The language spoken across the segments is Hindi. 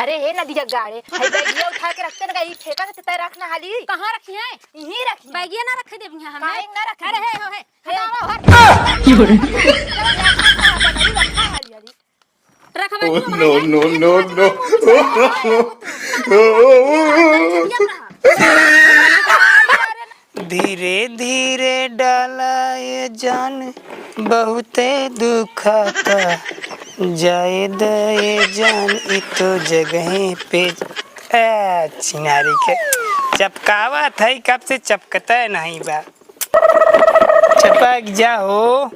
अरे हे नदिया गाड़े है बैगिया उठा के रखते ना, ये ठेका से तय रखना हाली। कहाँ रखी है? यहीं रखी बैगिया ना रखे देव यहाँ हमने। काहे ना रखे? अरे है हो है रखा Oh no no no no! धीरे धीरे डाला ये जान बहुते दुखाता, जाए दे जान ई तो जगह पे चिनारी के चपकावा था कब से चपकता है नहीं बा, चपक जाओ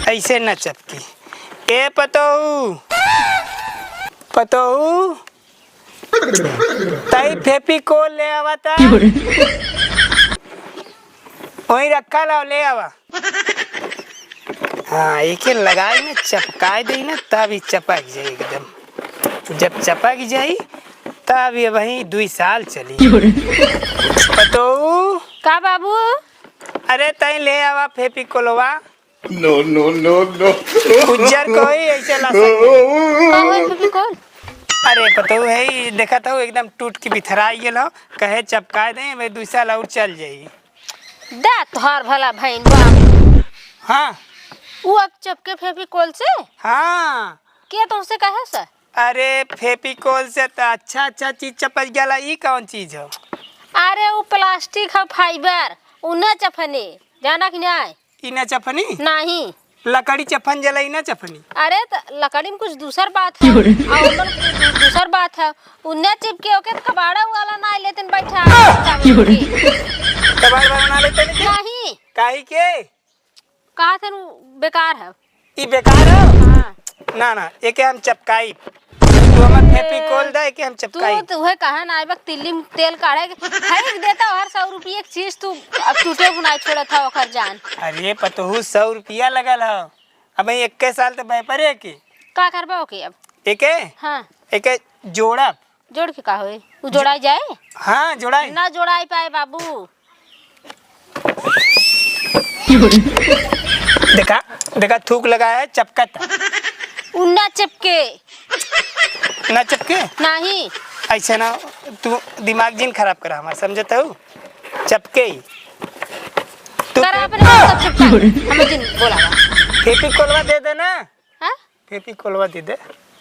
ऐसे न चपकी। ए पतोहू पतोहू तई फेविकोल ले आवा था, वहीं रखा ला ले आवा। हाँ एक लगाई ना चपकाए दी ना तभी चपक जाए एकदम, जब चपक जाई तब ये वही 2 साल चली। पतोहू का बाबू? अरे तई ले आवा फेविकोलवा। No no no no! उज्जर कोई ऐसे ला फेविकोल अरे पतो है देखा था एकदम टूट के बिथराई गेल, कहे चपका दे भाई 2 साल और चल जाई। दा तोहार भला भैन बाबू। हाँ वो अब चपके फेविकोल से हाँ के तुमसे कहे सर? अरे फेविकोल से तो अच्छा अच्छा चीज चपक गया, ये कौन चीज हो? अरे वो प्लास्टिक है फाइबर, उन्हें चफने जाना कि नहीं? इना चफनी नहीं लकड़ी चफन जला इना चफनी। अरे लकड़ी में कुछ दूसर बात है और दूसर बात है, उन्हें चिपके ओके कबाड़ा वाला ना लेते बैठा कबाड़ बना लेते नहीं काहे के कहा थे बेकार है। ई बेकार हो? हाँ ना ना एके हम चपकाई, तू हमर फेविकोल दे के हम चपकाई। तू वह कहा ना अब तिल्ली में तेल काढ़े फेंक देता हर 100 रुपये एक चीज, तू अब टूटे बुनाई छोड़ा था ओकर जान। अरे पतोहू 100 रुपया लगल हो, अब 21 साल तो व्यापारे की का करबा ओके अब? एके हाँ एके जोड़ा जोड़ के का होए? वो जोड़ाई जाए? हाँ जोड़ाई ना जोड़ाई पाए बाबू। देखा देखा थूक लगाया है चपकत उन्ना चिपके ना चपके नहीं। ऐसे ना तू दिमाग जिन खराब करा हमारा, समझता हूँ चपके ही तू कर अपने सब चिपका हमें जिन बोला फेविकोलवा दे दे ना। हां फेविकोलवा दे दे।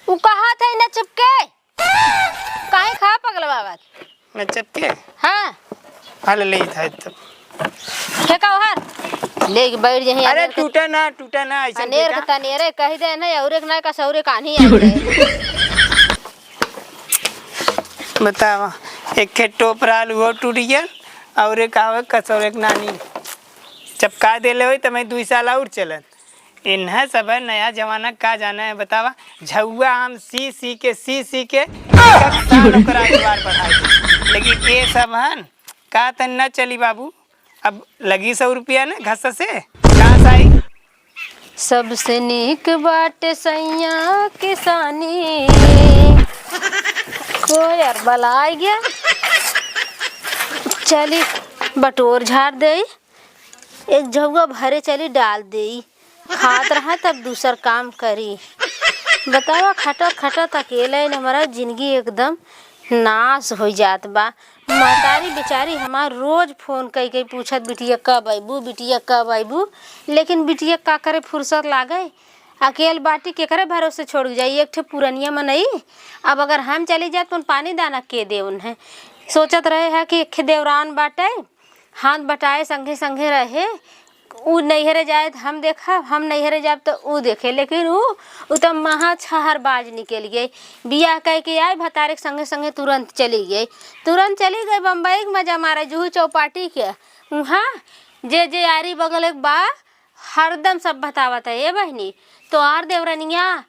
वो कहा था ना चिपके काहे खा पगला बाबा ना चपके हां हाल ले था तब फेंका हर ले के बैठ जही। अरे टूटा ना ऐसे अनेर के तनेरे कह दे ना और एक ना का सौरे कहानी है। बतावा एक खे टोपरा वो टूट गया और एक आवे कसौर एक नानी चपका दे ले तो मैं 2 साल और चलन। इन्हें सब नया जमाना का जाना है बतावा, झुआ हम सी के लेकिन ये सब हन का तन न चली बाबू। अब लगी 100 रुपया ना घस से कहाँ से आई? सबसे नीक बाटे सैया किसानी को यार बला गया। चली बटोर झाड़ दे, एक झुआ भरे चली डाल दे, खात रहा तब दूसर काम करी। बतावा खटा खटा अकेले हमारा जिंदगी एकदम नाश हो जात बा। महतारी बेचारी हमार रोज फोन कई कई पूछत बिटिया कब आईबू, बिटिया कब आईबू, लेकिन बिटिया का करे फुर्सत लागे। अकेल बाटी के करे भरोसे छोड़ जाई, एक ठे पुरनिया में नहीं। अब अगर हम चली जाए तो पानी दाना के दे उन्हें। सोचत रहे है कि एक देवरान बाटे हाथ बटाए संगे संगे रहे, ऊ नैहरे जाए तो हम देखा, हम नैहरे जाए तो ऊ देखे, लेकिन ऊ तो महा छहर बाज निकल गई। बियाह कह के आए भतारे संगे संगे तुरंत चली गई बम्बई मजा मारे जूहू चौपाटी के वहाँ जे आरी बगल एक बा हरदम सब बतावत है। ये बहनी तो आर देवरनिया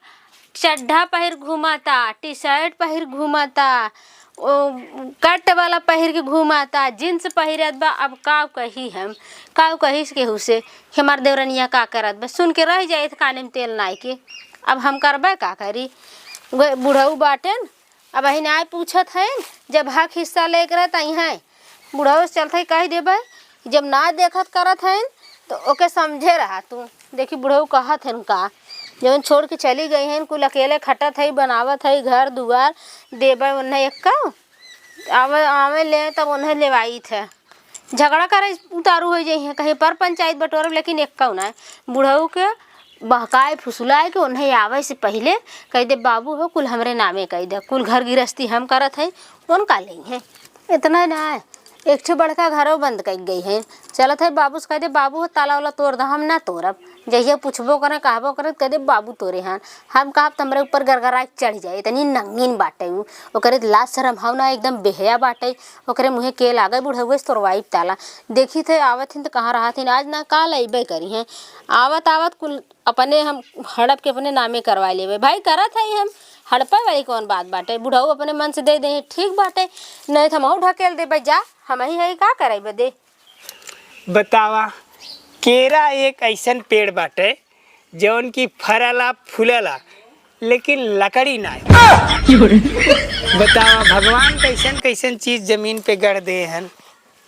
चड्ढा पहिर घुमाता, टी शर्ट पहिर घुमाता, कट वाला पहिर के घुमाता, जींस पहिरत बा। अब काव कही हम काव कही केहू से हमार देवरनिया का करत बा, सुन के रह जाए काने में तेल नाई के। अब हम करबे का करी? बुढ़ऊ बाटन अब अहिन आए पूछत है, जब हक हिस्सा लेकर रहता है बुढ़ऊ से चलते कह देबे, जब ना देखत करत है तो ओके समझे रहा तू। देखी बुढ़ऊ कहत है का जौन छोड़ के चली गई हैं कुल अकेले खटत है बनावत है घर दुआर देबे उन्हें एक का आवे आवे ले तब उन्हें लेवाई थे झगड़ा करे उतारू हो जाइए कहीं पर पंचायत बटोर लेकिन एक का ना बुढ़ऊ के बहकाए फुसलाए के उन्हें आवे से पहले कह दे बाबू हो कुल हमरे नामे कह दे कुल घर गृहस्थी हम करत है उनका ले है इतना ना है एक ठे बड़का घरों बंद कर गई है चलत है बाबू से कह दे बाबू हो ताला वाला तोड़ द हम ना तोड़ब जहिया पूछबो करे कहबो करे कह दे बाबू तोरे हन हम कहब तमरे ऊपर गरगरा चढ़ जाए इतनी नंगीन बाटे ओकरे लाज शरम हाव ना एकदम बेहया बाटे ओकरे मुँहे के लागे बुढ़उए से तोड़वाई ताला देखी थे आवत हिन तो कहाँ रहा थी आज ना काल अबे करी हैं आवत आवत कुल अपने हम हड़प के अपने नामे करवा लेवे भाई करत है हम हड़पे वाली कौन बात बाटे बुढ़ऊ अपने मन से दे दे ठीक बाटे नहीं तो हम ढकेल दे भाई जा हम ही है का करे बदे बतावा केरा एक ऐसन पेड़ बाटे जौन की फरला फूलला लेकिन लकड़ी ना बतावा भगवान कैसन कैसन चीज जमीन पे गड़ दे हन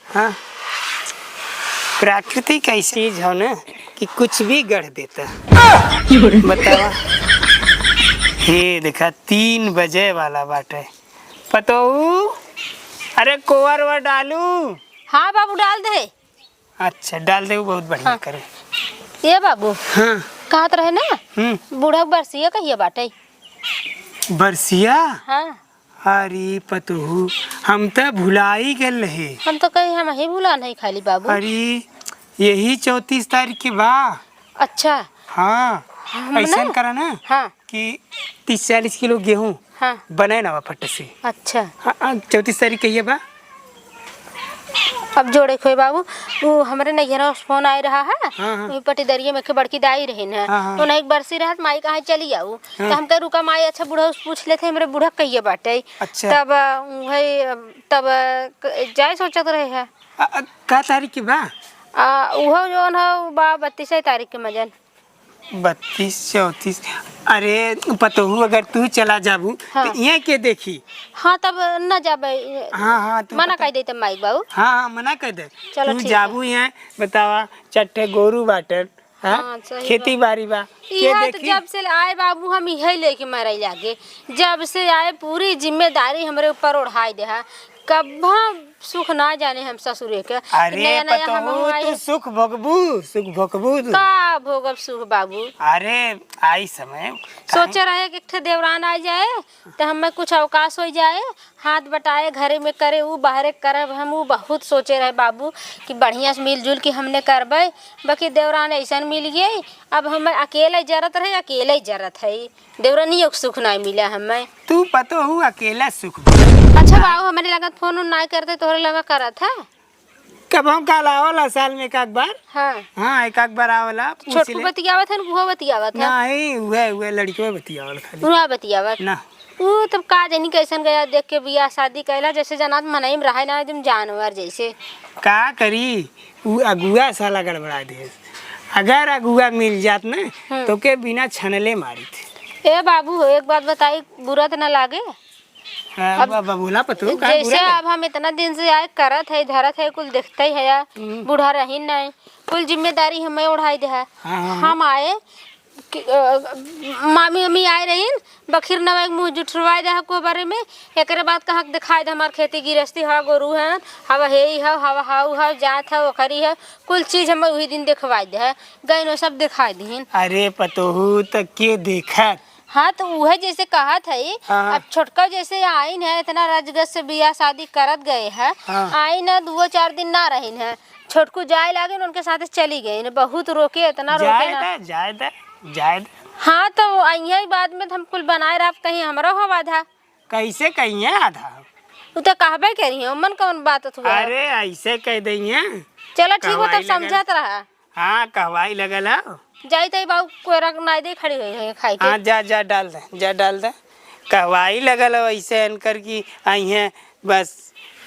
हाँ प्राकृतिक ऐसी चीज हो ना कि कुछ भी गढ़ देता बतावा ये देखा 3 बजे वाला बाटे पतोहू अरे कोवर व डालू हाँ बाबू डाल दे अच्छा डाल दे बहुत बढ़िया हाँ। करे ये बाबू हाँ कहत रहे ना बूढ़ा बरसिया कहिए बाटे बरसिया हाँ अरे पतोहू हम तो भुलाई गल रहे हम तो कहीं हम ही भूला नहीं खाली बाबू अरे यही 34 तारीख के बा अच्छा हाँ ऐसा करा ना हाँ कि 30-40 किलो गेहूँ हाँ बनाए ना फट से अच्छा हाँ 34 तारीख कहिए बा अब जोड़े खोए बाबू वो हमारे नैहरा फोन आ रहा है हाँ। पटीदरिया में के बड़की दाई रही ना हाँ। तो एक बरसी रहत माई कहाँ चली आऊ तो हम कह रुका माई अच्छा बूढ़ा पूछ लेते हमरे बूढ़ा कहिए बाटे अच्छा। तब तब जाए सोचत रहे है का तारीख के बा उहो जोन है बा 32 तारीख के मजन 32-34 अरे पतोहू अगर तू चला जाबू हाँ। तो यहाँ के देखी हाँ तब न जाबे हाँ तू मना कह देते माई बाबू हाँ मना कर दे चलो तू ठीक जाबू यहाँ बतावा चट्टे गोरू बाटन हाँ, सही खेती बाड़ी बा के यहाँ तो देखी जब से आए बाबू हम यही लेके मरे लागे जब से आए पूरी जिम्मेदारी हमरे ऊपर उठाई दे है कब्बा सुख ना जाने हम ससुरे के अरे नया नया हम पतोहू आए तू सुख भोगबू तू का भोगब सुख बाबू अरे आई समय सोचे रहे कि एक ठे देवरान आ जाए तो हमें कुछ अवकाश हो जाए हाथ बटाए घरे में करे वो बाहरे करब हम वो बहुत सोचे रहे बाबू कि बढ़िया से मिलजुल के हमने करबे बाकी देवरान ऐसा मिल गए अब हमें अकेले जरूरत रहे अकेले जरूरत है देवरानी सुख नहीं मिला हमें तू पतोहू अकेला सुख अच्छा बाबू हमारे लगत फोन ना करते तोहरे लगा करा था कब हम कल आवला साल में एक बार हाँ एक बार आवला छोटू बतियावत है वो बतियावत है नहीं हुए लड़कियों बतियावल खाली उहा बतियावत ना वो तब का जानी कैसन गया देख के बियाह शादी कैला जैसे जनात मनाई में रहा ना एकदम जानवर जैसे का करी वो अगुआ साला गड़बड़ा दे अगर अगुआ मिल जात ना तो के बिना छनले मारी थे ए बाबू एक बात बताई बुरा तो ना लागे अब बोला पतो का जैसे अब हम इतना दिन से आए करत है धरत है कुल देखते ही है बूढ़ा रही नहीं कुल जिम्मेदारी हमें उठाई दे है हम आए मामी अम्मी आए रही बखीर नवा मुँह जुठरवाए दे को बारे में एक बाद कहा दिखाए दे हमार खेती गृहस्थी हवा गोरू है हवा हे हवा हाउ हव जात है ओखरी है कुल चीज हमें वही दिन दिखवाई दे गई सब दिखाई दीन अरे पतोहू तक के देखा हाँ तो वह जैसे कहा था अब छोटका जैसे आइन है इतना राजगज से बियाह शादी करत गए है आइन है 2-4 दिन ना रही है छोटकू जाए लागे उनके साथ चली गई बहुत रोके इतना रोके ना जायद हाँ तो यही बाद में हम कुल बनाए रहा कहीं हमारा हो आधा कैसे कहीं आधा तू तो कहबे करी है मन कौन बात हुआ अरे ऐसे कह दइया चलो ठीक हो तब समझत रहा हाँ कहवाई लगल है जाई तई बाबू कोरा नाई दे खड़ी हुई है खाई के हाँ जा डाल दे कहवाई लगल है ऐसे अनकर की आई है बस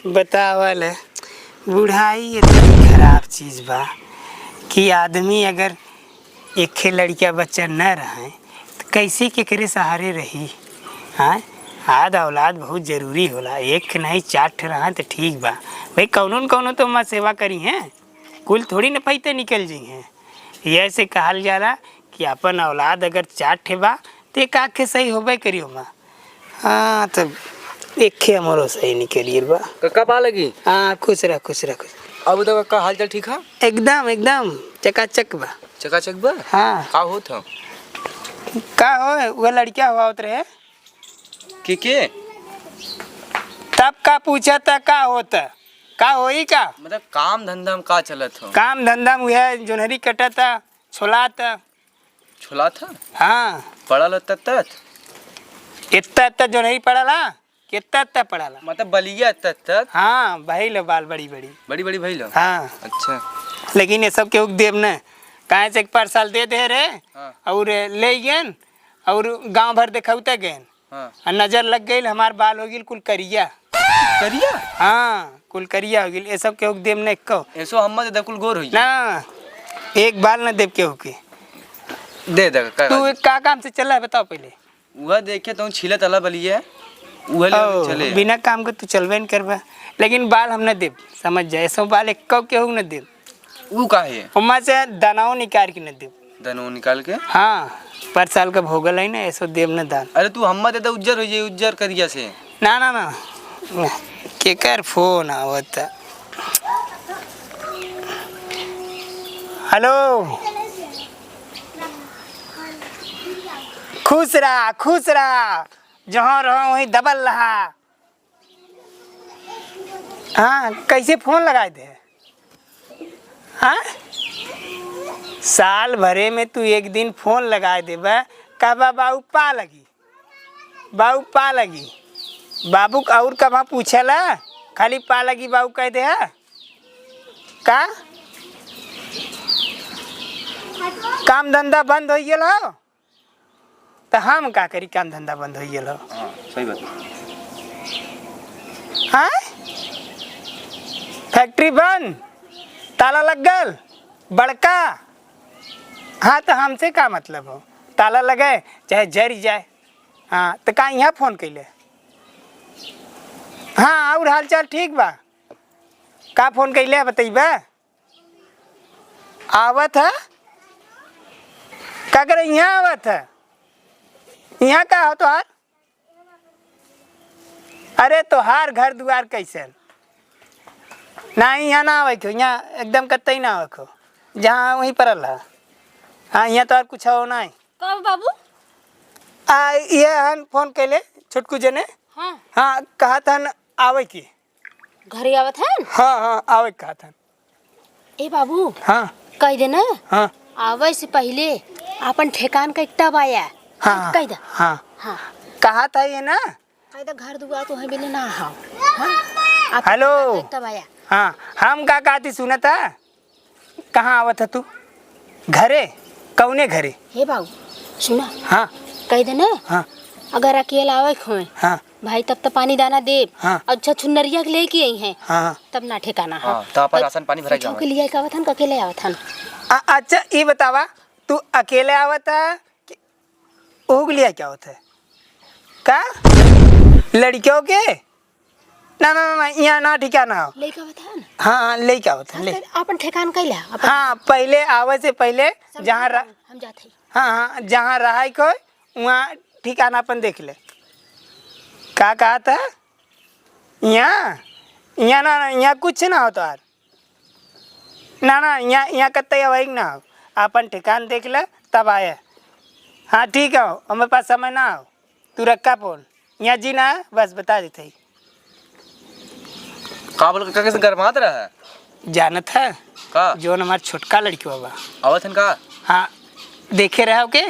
बतावल है बुढ़ाई इतनी खराब चीज़ बा कि आदमी अगर एक लड़किया बच्चा न रहे तो कैसे केकरे सहारे रही हाँ आद औलाद बहुत जरूरी होला एक नहीं 4 रहा तो ठीक बा भाई कौनो तो माँ सेवा करी हैं कुल थोड़ी न पैते निकल जी हैं ये ऐसे कहल जाला कि अपन औलाद अगर 4 ठे बा तो एक आँख के सही होबे करियो माँ। हाँ तब एक हमारो सही निकलिए बा। कक्का पा लगी। हाँ खुश रह खुश रह खुश। अब तो कक्का हाल चाल ठीक है। एकदम एकदम चकाचक बा। चकाचक बा। हाँ का होत हो? का हो वो लड़किया हुआ उतरे के तब का पूछा था का होता का होई का मतलब काम धंधा में का चलत हो? काम धंधा में है जोनहरी कटा था छोला था छोला था। हाँ पढ़ल तत इतना इतना जोनहरी पड़ला कितना इतना पड़ला मतलब बलिया तत हाँ भाई लो बाल बड़ी बड़ी बड़ी बड़ी भइल। हाँ अच्छा लेकिन ये सब के देव न कहाँ से 1 साल दे दे रे हाँ। और ले गए और गांव भर देखौते गए हाँ। नजर लग गई हमार बाल हो गई कुल करिया करिया। हाँ कुल करिया हो गई ये सब के देव न को ऐसो हम दे कुल गोर होई ना एक बाल न देव के होके दे दे का तू का काम से चला है बताओ पहले। वह देखे तो छिले तला बलिया वह ले चले बिना काम के तू चलबे न करबा लेकिन बाल हम न देव समझ जाए ऐसा बाल एक कब के हो न देव ऊ का है उमा से दानाओ निकाल के न देव दनो निकाल के। हाँ पर साल का भोगल है ना ऐसो देव न दान। अरे तू हम दे उज्जर हो जाए उज्जर करिया से ना ना ना केकर फोन आवत। हेलो खुश रहा जहाँ रहो वहीं दबल रहा। हाँ कैसे फोन लगाए थे? हाँ साल भरे में तू एक दिन फोन लगाए दे कबा बाबू पा लगी बाबू और कहाँ पूछला खाली पा लगी बाबू कह दे है का काम धंधा बंद हो गया हो तो हम का करी काम धंधा बंद हो गया हो। हाँ सही बात। हाँ फैक्ट्री बंद ताला लग गल बड़का। हाँ तो हमसे का मतलब हो ताला लगे चाहे जर जाए। हाँ तो का यहाँ फोन कैले। हाँ और हाल चाल ठीक बा का फोन कैले बतैबा आवत है का करे यहाँ आवत है यहाँ का हो तोहार। अरे तोहार घर दुआर कैसे ना यहाँ ना आवे क्यों यहाँ एकदम कतई ना आवे को जहाँ वहीं पर रहा। हाँ यहाँ तो और कुछ हो ना कब बाबू? ये हन फोन कैले छोटकू जने। हाँ हाँ कहा था आवे की घरे आवत है। हाँ आवे कहा था। ए बाबू हाँ कह दे ना हाँ आवे से पहले अपन ठेकान का एकटा बाया हाँ कह दे। हाँ हाँ कहा था ये ना कह दे घर दुआ तो है बिना ना हां। हाँ हेलो एकटा बाया। हाँ हम का कहती सुना था कहाँ आवत है तू घरे कौने घरे। हे बाबू सुना हाँ कह दे ना हाँ अगर अकेला आवे खोए हाँ भाई तब तो पानी दाना दे। हाँ। अच्छा छुनरिया के लेके आई हैं हाँ तब ना ठिकाना। हाँ तो अपन राशन पानी भरा के लिए का आवत हन का अकेले आवत हन। अच्छा ये बतावा तू अकेले आवत है कि ओग लिया क्या होता है का लड़कियों के ना ना ना यहाँ ना ठिकाना हो। लेके आवत हन। हाँ ले क्या होता है ले। अपन ठेकान कैला अपन हाँ पहले आवे से पहले जहाँ हम जाते हैं। हाँ हाँ जहाँ रहा को वहाँ ठिकाना अपन देख ले का कहा था। यहाँ यहाँ ना यहाँ कुछ ना होता यार ना यहाँ कतई अवैग ना हो अपन ठिकान देख ले तब आए। हाँ ठीक है हमारे पास समय ना हो तू रखा फोन यहाँ जी ना बस बता देते ही का बोल कैसे गरमात रहा है जानत है का जो हमारा छोटका लड़की होगा। आवत हन का हाँ देखे रहे हो के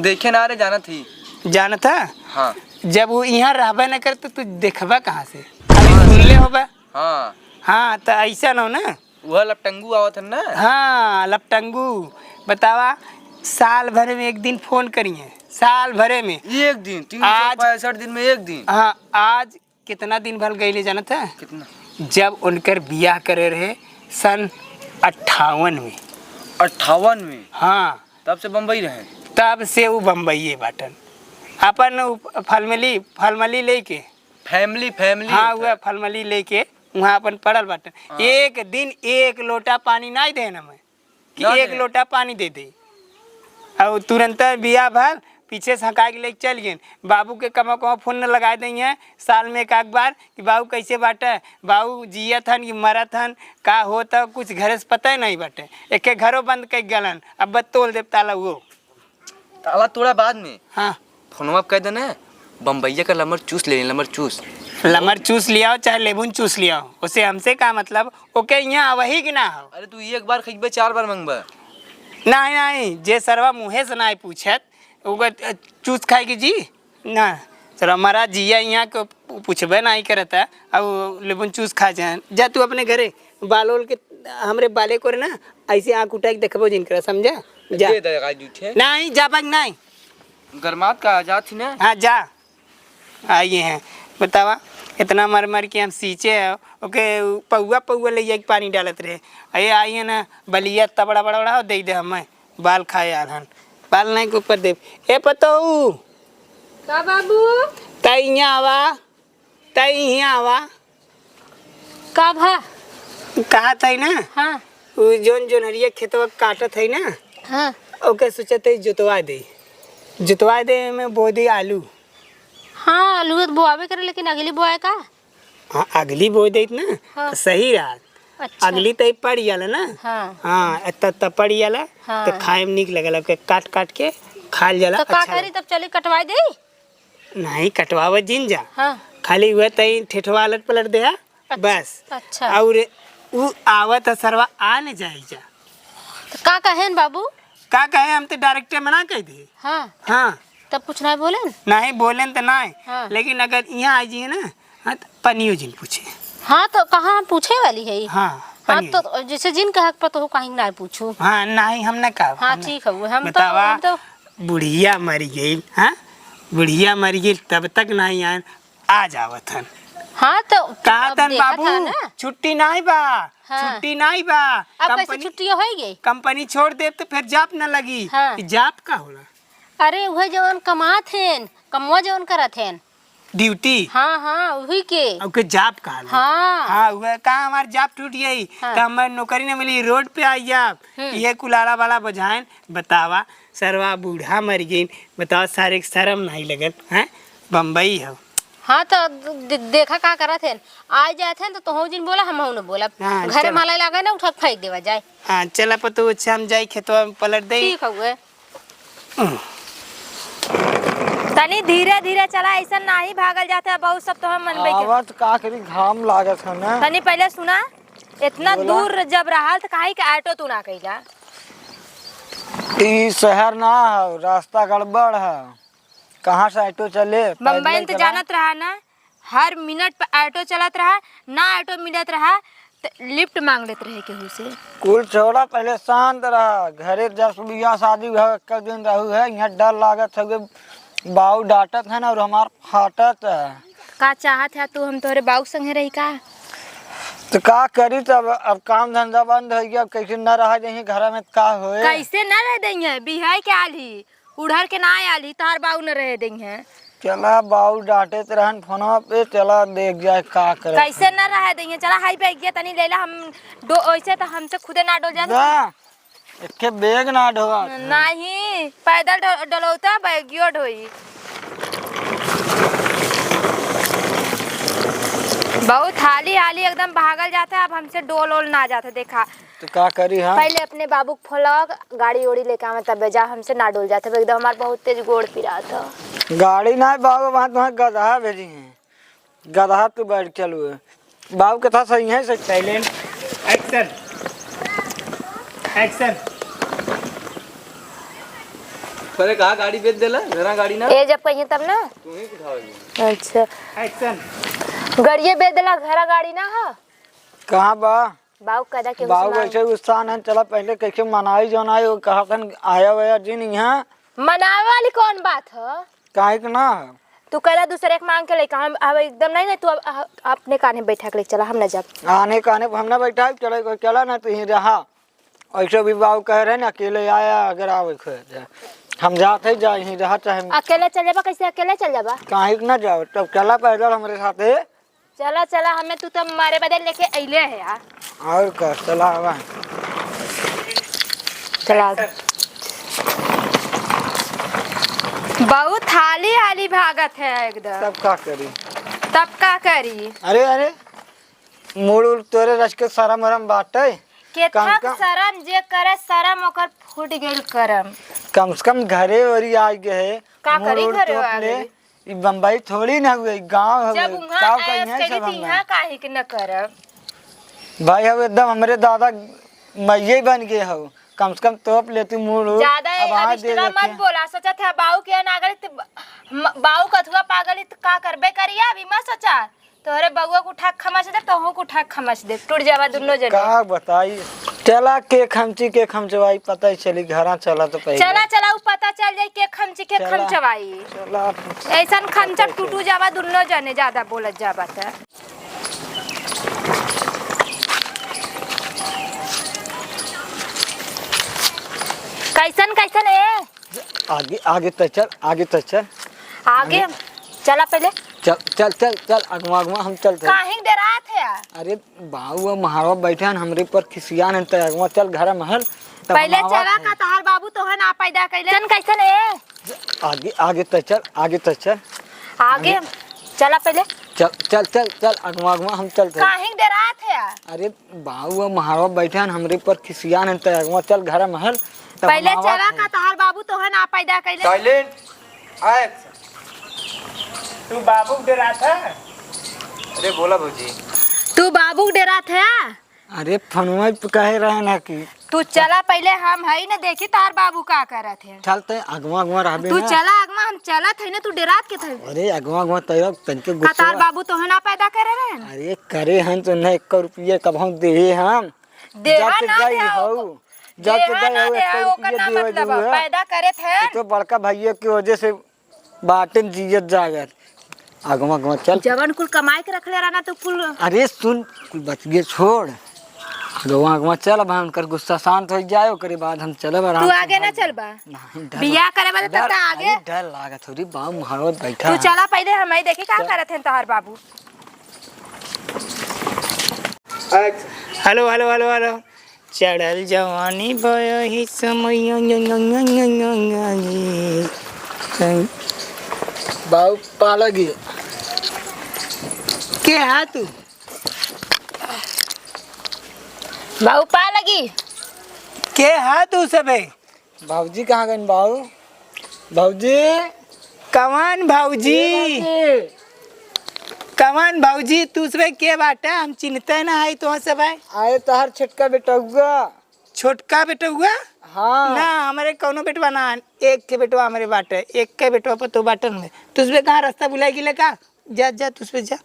देखे ना रे जाना थी जानत है हाँ जब वो यहाँ रहबे न कर तो तू देखबा कहाँ से अभी सुनले होबा। हाँ हाँ तो ऐसा न हो ना वह लपटंगू आवत हन ना। हाँ लपटंगू बतावा साल भरे में एक दिन फोन करिए साल भरे में एक दिन 365 दिन में एक दिन। हाँ आज कितना दिन भर गई जानत है कितना जब उनकर बियाह करे रहे सन 58 में 58 में। हाँ तब से बम्बई रहे तब से वो बम्बई बाटन अपन फलमली लेके फैमिली हाँ वह फलमली लेके वहाँ अपन पड़ल बाटन। हाँ। एक दिन एक लोटा पानी नहीं देना मैं कि ना एक दे। लोटा पानी दे दे और तुरंत बिया भर पीछे से हका के लेके चल गए। बाबू के कमा कमा फोन न लगा देंगे साल में एक बार कि बाबू कैसे बाटे, बाबू जिया थन कि मरा थन, का होता कुछ घरे से पता ही नहीं बाटे। एक घरों बंद कर गलन, अब बत तोल देव ताला वो ताला तोड़ा बाद में। हाँ फोनवा कह देना बम्बैया का लमर चूस ले, लमर चूस। लमर चूस लिया चाहे लेबुन चूस लिया, उसे हमसे का मतलब। ओके यहाँ वही कि ना हो। अरे तू एक बार खिंचबे 4 बार मंगबा। नहीं नहीं, जे सरवा मुँहे से नहीं पूछत वो चूस खाएगी जी ना। सर हमारा जिया यहाँ को पूछबे नहीं करता अब लेबुन चूस खा जाए। जा तू अपने घरे बाल ओल के हमरे बाले को ना ऐसे आँख उठा के देखबो जिनकर, समझा। जा दे देगा जूठे। नहीं जा पाग नहीं। गरमात का आजाद थी ना। हाँ जा आइए हैं बतावा इतना मर मर के हम सींचे ओके पौआ पौआ ले जाके पानी डालत रहे। अये आइए ना बलिया तबड़ा बड़ा बड़ा दे दे हमें बाल खाए आधन बाल नहीं के ऊपर दे। ए पतऊ का बाबू तई यहाँ आवा, तई यहाँ आवा। का भा कहा था ना हाँ वो जोन जोन हरिया खेतवा काटत है ना, हाँ ओके सोचते जुतवा दे में बो दे आलू। हाँ आलू तो बोआबे करे लेकिन अगली बोआए का। हाँ अगली बो दे ना हाँ। तो सही रहा। अच्छा अगली तई पड़ जाला ना। हाँ हाँ तब पड़ जाला हाँ। तो खाए में निक लगल। ओके काट काट के खाल जाला। तो का अच्छा करी तब चली कटवाई दे। नहीं कटवावत जिन जा हाँ खाली हुआ तई ठेठवा अलट पलट दे बस। अच्छा और वो आवत सरवा आ न जाए जा। तो का कहेन बाबू। का कहे हम तो डायरेक्टर मना कह दे। हाँ हाँ तब कुछ नहीं बोले। नहीं बोले तो नहीं हाँ। लेकिन अगर यहाँ आ जाइए ना हाँ तो पनियो जिन पूछे। हाँ तो कहाँ पूछे वाली है। हाँ हाँ पनियो तो जैसे जिनका हक पता हो कहीं ना पूछू। हाँ नहीं हम न कहा। हाँ ठीक है हम बतावा तो बुढ़िया मर गई। हाँ बुढ़िया मर गई तब तक नहीं आए आ जावत हन। हाँ तो कहा अब तन देखा था बाबू ना। छुट्टी नहीं बा। हाँ। छुट्टी नहीं बा। अब कैसे छुट्टी हो गई। कंपनी छोड़ दे तो फिर जाप न लगी। हाँ। जाप का होला अरे वह जवन कमात हैं कमवा जवन करत हैं। ड्यूटी। हाँ हाँ वही के। ओके जाप का होला। हाँ हाँ वह कहा हमारी जाप टूट गई हाँ। तो हमारी नौकरी न मिली रोड पे आई जाप। ये कुलारा वाला बजाएं बतावा सरवा बूढ़ा मर गई। बताओ सारे शर्म नहीं लगल है बम्बई हो। हाँ तो देखा का करत हैं आ जाते हैं तो तुम जिन बोला हम न बोला। हाँ, घरे चलो। माला लगा ना उठा फेंक देवा जाए। हाँ चला पतो अच्छा हम जाई खेतवा में पलट दे। ठीक है तनी धीरे धीरे चला ऐसा नहीं भागल जाता है बहुत सब तो हम मनबे के। आवत का करी घाम लागत है ना। तनी पहले सुना इतना दूर जब रहा तो काहे के ऑटो तू ना कइला। ई शहर ना है, रास्ता गड़बड़ है। कहाँ से ऑटो चले बम्बई तो जानत रहा ना हर मिनट पे ऑटो चलत रहा ना ऑटो मिलत रहा तो लिफ्ट मांग लेत रहे केहू से। कुल छोड़ा पहले शांत रहा। घरे जब बियाह शादी कर दिन रहू है यहाँ डर लागत है। बाऊ डांटत है ना और हमार फाटत है। का चाहत है तू हम तोहरे बाऊ संगे रही का। तो का करी तब अब काम धंधा बंद हो गया। अब कैसे न रहा जाइए घर में का होए। कैसे न रह देंगे बिहाई के आली उड़हर के ना आली तार बाऊ न रह देंगे। चला बाऊ डांटे रहन फोनवा पे चला देख जाए का करे। कैसे न रह देंगे चला हाई पे गया तनी लेला हम ऐसे तो हमसे खुदे ना डोल जाते। जा एक बैग ना ढोआ। नहीं पैदल डलौता बैगियो ढोई। बहुत हाली हाली एकदम भागल जाता है। अब हमसे डोल ओल ना जाता देखा। तो का करी हम पहले अपने बाबू को फोलक गाड़ी ओड़ी लेके आवे तब जा हमसे ना डोल जाता एकदम हमारा बहुत तेज गोड़ पिरा था। गाड़ी ना बाबू वहाँ तुम्हें गधा भेजी है। गधा तू बैठ चलू है बाबू के था सही है सही। Silent action action. पहले कहा गाड़ी बेच देला मेरा गाड़ी ना ए जब कहिए तब ना तू ही उठाओ। अच्छा एक्शन। गड़िए बेच देला घरा गाड़ी ना है। कहाँ बा बाबू कदा के बाबू ऐसे उत्साह है। चला पहले कैसे मनाई जो ना वो कहा था आया वया जी नहीं है। मनावे वाली कौन बात है। काहे के ना है। तू कदा दूसरे के मांग के लेके हम अब एकदम नहीं तू अपने काने बैठा के ले चला हम ना जब आने काने पर हमने बैठा चले चला ना तो यहीं रहा। ऐसे भी बाबू कह रहे ना अकेले आया अगर आवे हम जाते जा यहीं रहा चाहे अकेले चल जाबा। कैसे अकेले चल जाबा। काहे के ना जाओ तब चला पैदल हमारे साथे। चला चला हमें तू तो मारे बदल लेके अइले है यार। और का चला आवा चला बहुत हाली हाली भागत है एकदम। सब का करी। तब का करी? अरे अरे मूड उड़ तोरे रच के सारा मरम बाटे। केतना कम- शरम जे करे शरम ओकर फूट गेल करम। कम से कम घरे वरी आ गए है। का मूड करी उड़ घरे तो आ अपने- गई? ई बम्बई थोड़ी ना हुए, गाँव जब हुए। उहाँ गाँव ऐस कहीं है करी सब थी हमें। यहाँ काहे के न करब। भाई अब एकदम हमारे दादा मैये बन गए हो। कम से कम तोप लेती मूड उड़। ज्यादा अब अब हाँ दे इतना देते मत हैं। बोला। सोचा था बाऊ के ना गली तो बाऊ कथुआ पागल तो का करबे करिया। अभी मत सोचा तोहरे बउआ को उठा खमच दे तो को उठा खमच दे, टूट जावा दोनों जने। का बताई चला के खमचवाई पता ही चली घरा चला तो पहले। चला चला उ पता चल जाई के खमची के चला। खमचवाई। चला ऐसन खमचट टूटू जावा दोनों जने, ज्यादा बोलत जावा त। कैसन कैसन है? आगे आगे तो चल, आगे तो चल। आगे चला पहले। चल चल चल चल अगवा अगवा हम चलते हैं। काहे डरात है? अरे बाबू महाराज बैठे हैं हमरे पर खिसियान है, तो अगवा चल घर महल तब पहले हम आवत चला हैं। का तहार बाबू तो है ना पैदा कैले। कैसन कैसन है? आगे आगे तो चल, आगे तो चल। आगे चला पहले। चल चल चल चल अगवा अगवा हम चलते हैं। काहे डरात है? अरे बाबू महाराज बैठे हैं हमरे पर खिसियान है, तो अगवा चल घर महल तब हम पहले आवत चला हैं। का तहार बाबू तो है ना पैदा कैले। Silent action. तू बाबू डराता है? अरे बोला भौजी। तू बाबू डरात है? अरे फनुआ पे कहे रहे ना कि तू चला पहले, हम है ना देखी तार बाबू का करत है। चलते अगवा अगवा रहबे तू ना। चला अगवा, हम चलत है ना, तू डरात के थे। अरे अगवा अगवा तैयार तनके का गुस्सा। तार बाबू तो है ना पैदा करे रहे ना। अरे करे हैं तो नहीं 1 रुपये कब दे हम देहा जब ना गई देहा हो ओको- जब देहा ना गई हो देहा, 1 ओकर रुपये ना दिए मतलब जो है पैदा करे थे। तो बड़का भैया की वजह से बाटन जियत जागर अगवा अगवा चल। जवन कुल कमाई के रखले रहना तो कुल। अरे सुन कुल बतिये छोड़ अगवा अगवा चल। अब उनकर गुस्सा शांत हो जाए ओकरे बाद हम चलब आराम तू से। आगे ना चलबा। नहीं, डर बियाह करे वाला तब तक आगे। अरे डर लागत थोड़ी बाबू महाराज बैठा तू है। चला पहले, हम ही देखी का करत है तार बाबू। Hello hello hello hello. चढ़ल जवानी बयही समय बाबू पालगी के है तू? बाबू पा लगी। के है तू सबे? बाबूजी कहाँ गए बाबू? बाबूजी कवन भाऊजी? कवन भाऊजी तू सबे के बाटा? हम चिन्हते ना है तो सब है। आए तहर छोटका बेटा हुआ। छोटका बेटा हुआ? हाँ ना हमारे कौनो बेटवा ना, एक के बेटवा हमारे बाटे, एक के बेटवा पर तो बाटन में। तुझे कहाँ रास्ता बुलाई गिले का? जा जा तुझे जा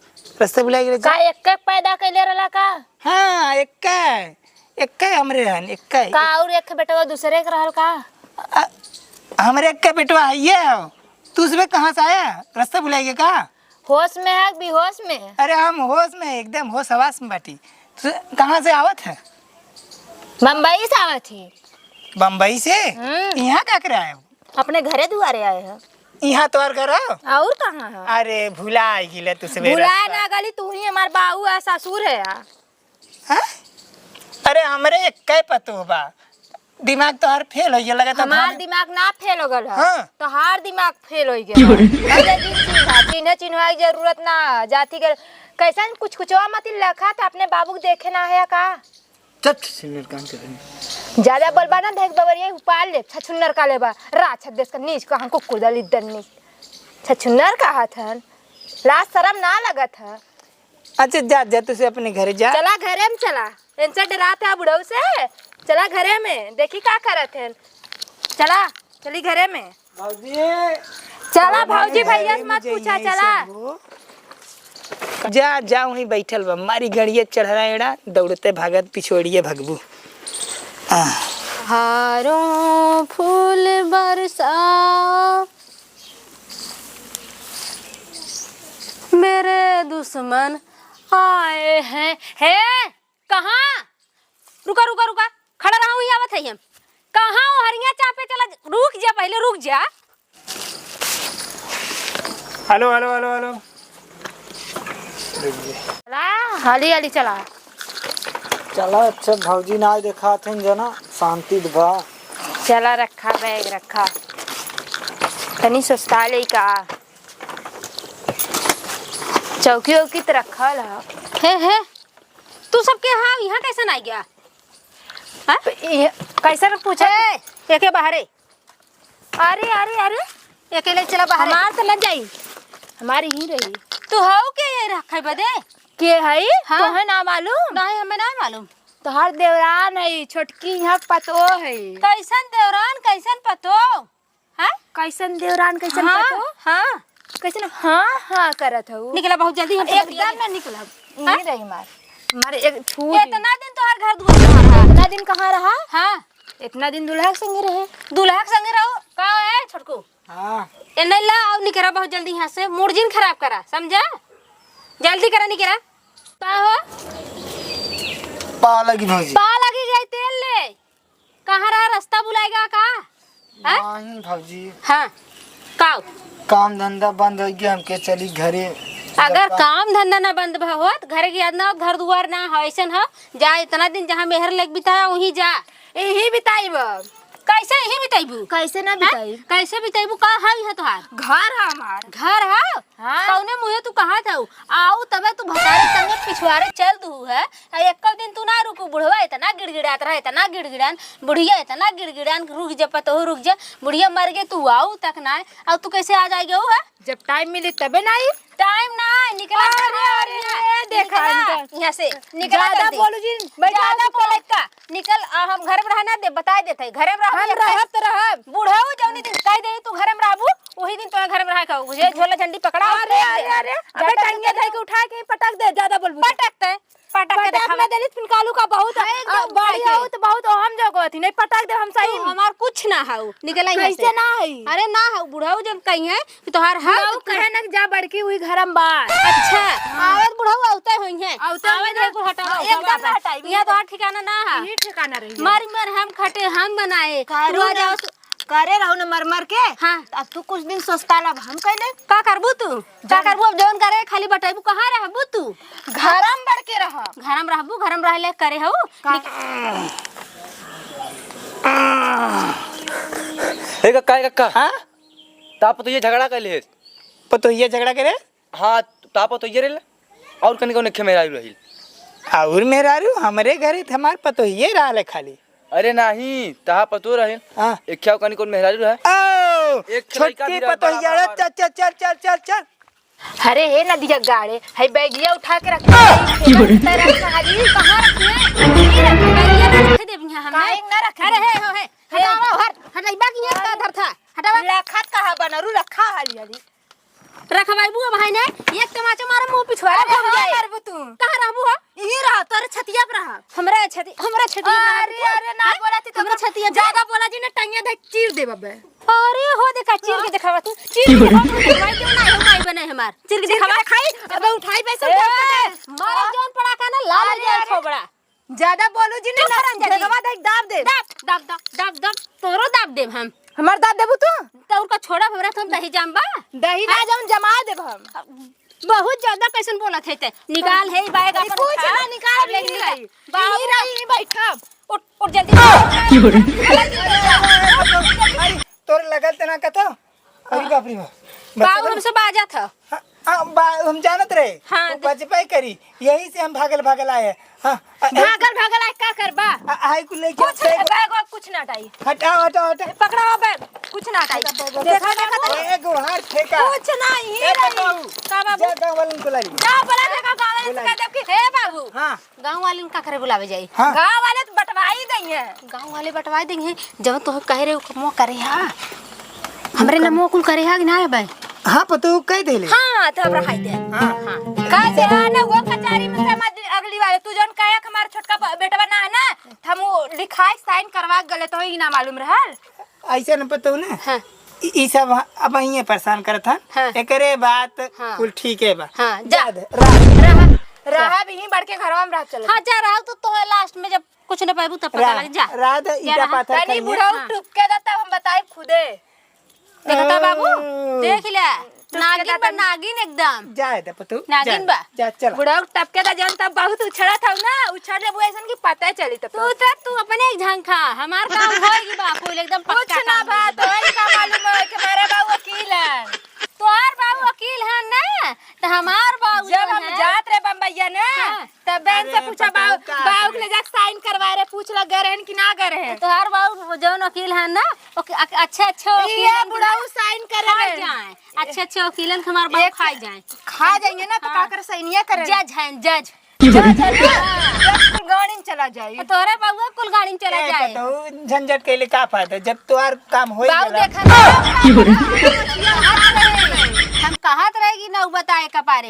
रास्ता बुलाई गिले का जा। एक पैदा कैले रहला का? हाँ एक का हमरे हन, एक का और एक बेटा दूसरे के रहल का? हमरे एक का बेटवा है ये हो। तुझे कहाँ से आया? रास्ता बुलाई गया का? होश में है कि बेहोश में? अरे हम होश में, एकदम होश हवास में बाटी। तुझे कहाँ से आवत है? मुंबई से आवत थी। बम्बई से? यहाँ क्या कर आए हो? अपने घरे दुआरे आए हैं। यहाँ तो और करो। और कहाँ है? अरे भूला गिले तुझे भुला ना गली, तू ही हमार बाबू है, ससुर है यार। हाँ? अरे हमरे एक के पतो बा, दिमाग तो हर फेल हो गया लगा था। हमार दिमाग ना फेल हो गल है। हाँ। तो हार दिमाग फेल हो गया। चिन्ह चिन्हवाई जरूरत ना जाती कर। कैसन कुछ कुछवा मत लखा था अपने बाबू को देखे ना है का? चट सिमर काम करेंगे। ज्यादा बोलबा ना देख बबरिया उपाल ले छछुन्नर का लेबा राछ देश का नीच का हमको कुदल इधर नी छछुन्नर का हाथ है। लाज शर्म ना लगत है। अच्छा जा जा तुझे अपने घर जा। चला घरे में चला, इनसे डराते है बुढ़ऊ से। चला घरे में देखी का करत है। चला चली घरे में। बाबूजी चला भौजी भैया से मत पूछा। चला जा जा वहीं बैठल बा, मारी गड़िया चढ़ा एड़ा दौड़ते भागत पिछोड़िए भगबू। हारों फूल बरसा मेरे दुश्मन आए हैं। है कहाँ? रुका रुका रुका, खड़ा रहा हूँ, आवत है हम। कहाँ हो हरिया चापे? चला रुक जा, पहले रुक जा। Hello hello hello hello. चला हाली हाली चला। चला अच्छा भौजी ना देखा थे जना शांति बा। चला रखा बैग रखा। तनी सस्ता ले का चौकी उकी तो रखल है। हे तू सबके हाँ यहाँ कैसे आ गया? हाँ? कैसे पूछा? एके बाहरे। अरे अरे अरे अकेले चला बाहर। हमार तो लग जाई, हमारी ही रही। तू हाउ के ये रखे बदे के है? हाँ? तोहे ना मालूम? नहीं हमें नहीं मालूम। तोहार देवरान है, छोटकी यहाँ पतो है। कैसन देवरान कैसन पतो? हाँ कैसन देवरान कैसन हाँ पतो? हाँ कैसन हाँ हाँ करत हूँ। निकला बहुत जल्दी हम एकदम ना निकला। नहीं रही मार मारे एक छू इतना दिन तो हर घर दुआर कहाँ रहा? इतना दिन कहाँ रहा? हाँ इतना दिन दूल्हा के संगे रहे। दूल्हा के संगे रहो का है छोटकू? हाँ ए नहीं ला और निकरा बहुत जल्दी यहाँ से मुर्जिन खराब करा समझा? जल्दी करा निकरा। का हो? पा लगी भौजी। पा लगी गई तेल ले। कहाँ रहा रास्ता बुलाएगा का? हाँ? नहीं भौजी हाँ काओ काम धंधा बंद हो गया, हमके चली घरे। अगर काम धंधा ना बंद होत घर के याद ना घर दुआर ना हो ऐसा हो जा इतना दिन जहाँ मेहर लेक बिताया वहीं जा। यही बिताई कैसे यही बिताइबू? कैसे ना हाँ? बिताई? कैसे बिताइबू? का है यहाँ तुहार घर है हमार। घर है? हाँ। कौने मुहे तू कहाँ था? आओ तबे तू भसारे संगे पिछवाड़े चल दू है। एक दिन तू ना रुकू बुढ़वा इतना गिड़गिड़ात रहा इतना गिड़गिड़ान बुढ़िया इतना गिड़गिड़ान रुक जा पतो रुक जा बुढ़िया मर गए तू आओ तक ना और तू कैसे आ जाएगी हो है? जब टाइम मिले तबे ना आई। टाइम ना निकला। अरे देखा यहाँ से निकला ज्यादा बोलू जी ज्यादा बोले का निकल हम घर में रहना दे बताए देते घर में हम रहब तो रहब। बुढ़ाऊ जौनी दिन कह दे तू घर में रहबू वही दिन तो घर में रह खाऊ मुझे झोला झंडी पकड़ा। अरे अरे अरे अबे टंगे धर के उठा के पटक दे। ज्यादा बोलबू पटकते पटक के पटक में दलित पिनकालू का बहुत बड़ी हो तो बहुत हम जगह थी नहीं पटक दे हम सही। हमार कुछ ना हाउ निकला यहाँ से। कैसे ना है? अरे ना हाउ बुढ़ाऊ जब कही है कि तोहार हाउ कहे ना जा बड़की हुई घर में बात। अच्छा आवत बुढ़ाऊ आवते हुई है आवते हुई है। को हटाओ एकदम ना हटाई। यह तो ठिकाना ना है। यही ठिकाना रही। मारी मार हम खटे हम बनाए तू आ जाओ करे रहो ना मर मर के। हाँ अब तू कुछ दिन सस्ता लब हम कहले का करबू तू का करबू अब जौन करे खाली बटाइबू कहाँ रहबू तू? घरम बढ़ के रह। घरम रहबू घरम रहले करे हो हे कक्का कक्का हाँ ताप तो ये झगड़ा कर ले। पतो ये झगड़ा करे हाँ ताप तो ये रे और कने को नखे मेरा रही। और मेहरारू हमरे घरे हमार पतो ये रहा है खाली। अरे नहीं तहा पतो रहे। हाँ एक क्या कने को मेहरारू रहे। ओ एक लड़का छोटकी भी रहा पतो बड़ा ये बड़ा। चल चल चल चल चल चल। अरे हे नदिया गाड़े है बैगिया उठा के रख। तेरा साड़ी कहां रखी है? बैरिया ना रखे देब यहाँ हमने काहे ना रखे? अरे हे हो हे हटाओ हट हटाइबा की यहाँ धर था हटावा रखत कहां बनरू रखा हाली हाली रखवाइबू अब है ने एक तमाचा मारा मुंह पिछवाड़ा अरे हो हाँ जाए। करबू तू। कहाँ रहबू हो? यही रहा तोरे छतिया पे रहा। हमरा छती अरे अरे ना बोला थी हमरा छतिया ज्यादा बोला जी ने टंगे धक चीर दे बबे। अरे हो देखा चीर के दिखावा तू चीर के दिखावा क्यों ना हो माई बने हमार चीर के दिखावा खाई अबे उठाई पैसे मारे जौन पड़ा का ना लाल अरे, जाए अरे। छोबड़ा ज्यादा बोलू जी ने जगवा देख दाब दे। दाब तोरो दाब देब हम हमर दाब देबू तू तो उनका छोड़ा हमरा तुम दही जामबा दही ना जम जमा देब हम। बहुत ज्यादा कैसन बोलत है ते निकाल है बैग अपन कुछ ना निकाल ले नहीं रही बाबू रही बैठब। उठ जल्दी तोर लगल तना कतो। अरे बाप रे बाबू हमसे बाजा था हम जानत रहे। हाँ, बचपाई करी यही से हम भागल आए। हाँ भागल भागल आ का करबा? आई को लेके कुछ बैग और कुछ ना हटाई। हटाओ हटाओ हटाओ। पकड़ाओ बैग कुछ ना हटाई। देखा देखा एक हाथ फेंका। कुछ नहीं ए रही। बताओ का बाबू जा गांव वालों को ला ली। जा बोला देखा गांव वाले से कह दे कि हे बाबू हाँ गांव वाले का करे बुलावे जाई हाँ गांव वाले तो बटवाई देंगे। गांव वाले बटवा देंगे जब तो कह रहे हो मो करे हा हमरे नमो कुल करे हा कि ना है भाई? हाँ पतो कह दे ले। हां तब रखाई दे। हाँ का से ना वो कचहरी में से मत अगली बार तू जौन काया हमार छोटका बेटवा ना है ना हम वो लिखाई साइन करवा गले तो ही ना मालूम रहल। ऐसा न पतो ना। हाँ ई सब अब यही परेशान करत हन। हाँ। एकरे बात हाँ। कुल ठीक है बा। हाँ जा रहा भी ही बढ़ के घरवा में रह चल। हाँ जा रहा तो लास्ट में जब कुछ न पाबू तब पता लग जा रात ईटा रहा? पाथर तनी करी बुढ़ा टुप के देता हम बताई खुदे। देखता बाबू देख ले नागिन बा नागिन एकदम जाए दे पतो नागिन बा। जा चल। बुढ़ा टपके दा जन तब बहुत उछड़ा था ना उछड़ ले वो ऐसन की पता चली तब तू अपने एक झांखा हमार काम होएगी बा कोई एकदम कुछ पक्का ना काम बात होएगी बा। होई का मालूम है कि मेरे बाबू की से पूछा बाऊ के ले जा साइन करवा रहे, पूछ लग गए रहन कि ना गए रहे। तोहार बाबू जौन वकील है ना अच्छे ये बुढ़ाऊ साइन करे खा जाए, अच्छे वकीलन के हमार बाबू खा जाए। खा जाएंगे ना तो का कर साइनिया करे। जज हैं जज। गाड़ी चला जाए तोहरे बाबू कुल गाड़ी चला जाए। तो झंझट के लिए का फायदा जब तोहार काम हो बाऊ गया। देखा हम कहत रहेगी ना बताए कपारे